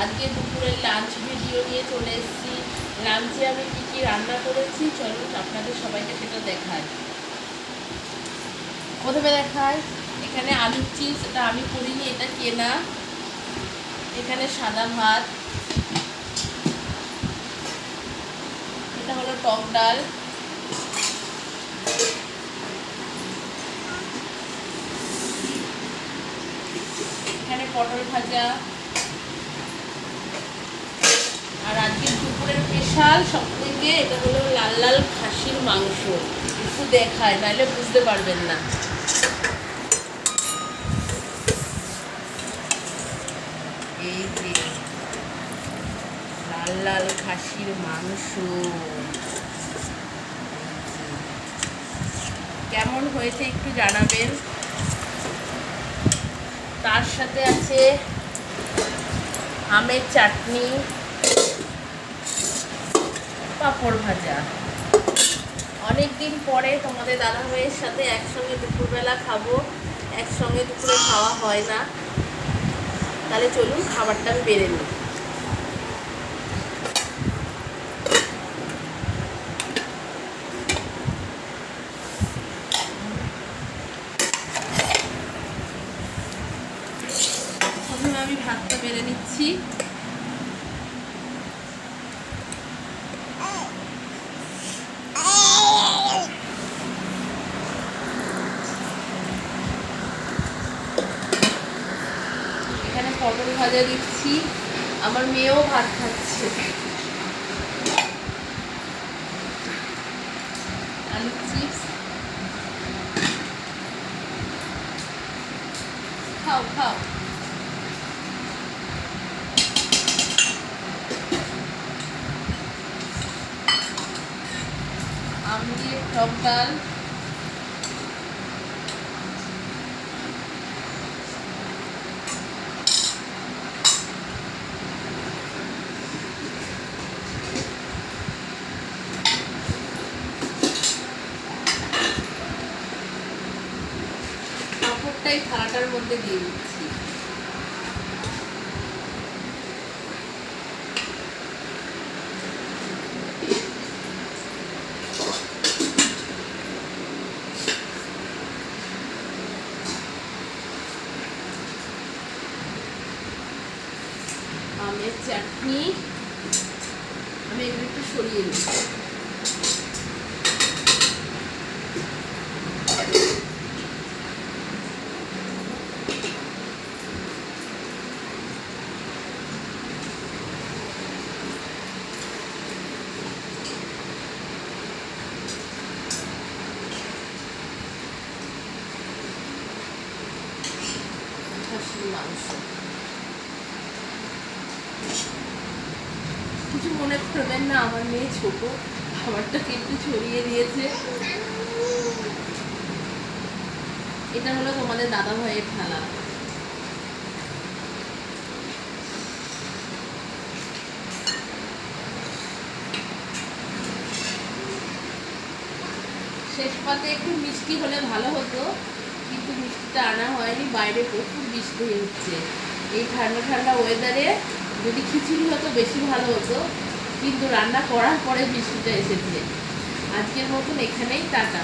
আজকে দুপুরের lunch video নিয়ে চলে এসেছি। লাঞ্চে আমি কী কী রান্না করেছি চলুন আপনাদের সবাইকে সেটা দেখাই। প্রথমে দেখায় এখানে আলুর চিপস, এটা আমি করিনি, এটা কেনা। এখানে সাদা ভাত, এটা হলো টক ডাল, এখানে পটল ভাজা, আর আজকে দুপুরের স্পেশাল সব থেকে এটা হলো লাল লাল খাসির মাংস। একটু দেখায়, নাহলে বুঝতে পারবেন না। এই যে লাল লাল খাসির মাংস কেমন হয়েছে একটু জানাবেন। তার সাথে আছে আমের চাটনি, পাঁপড় ভাজা। অনেক দিন পরে তোমাদের দাদাভাইয়ের সাথে একসঙ্গে দুপুরবেলা খাবো। একসঙ্গে দুপুরে খাওয়া হয় না। তাহলে চলুন খাবারটা আমি বেড়ে নিই। প্রথমে আমি ভাতটা বেড়ে নিচ্ছি। এখানে পটল ভাজা দিচ্ছি, আমার মেয়েও ভাত খাচ্ছে। আলু চিপস, খাও খাও। আম দিয়ে টক ডাল, পাঁপড়টাই থালাটার মধ্যে দিয়ে দিচ্ছি। আমের চাটনি, আমি এগুলো একটু সরিয়ে নিই। খাসির মাংস, কিছু মনে করবেন না, আমার মেয়ে ছোট, খাবারটাকে একটু ছড়িয়ে দিয়েছে। এটা হলো তোমাদের দাদা ভাইয়ের থালা। শেষ পাতে একটু মিষ্টি হলে ভালো হতো, কিন্তু মিষ্টিটা আনা হয়নি। বাইরে প্রচুর বৃষ্টি হচ্ছে। এই ঠান্ডা ঠান্ডা ওয়েদারে যদি খিচুড়ি হতো বেশি ভালো হতো, কিন্তু রান্না করার পরে বৃষ্টিটা এসেছে। আজকের মতন এখানেই টাটা।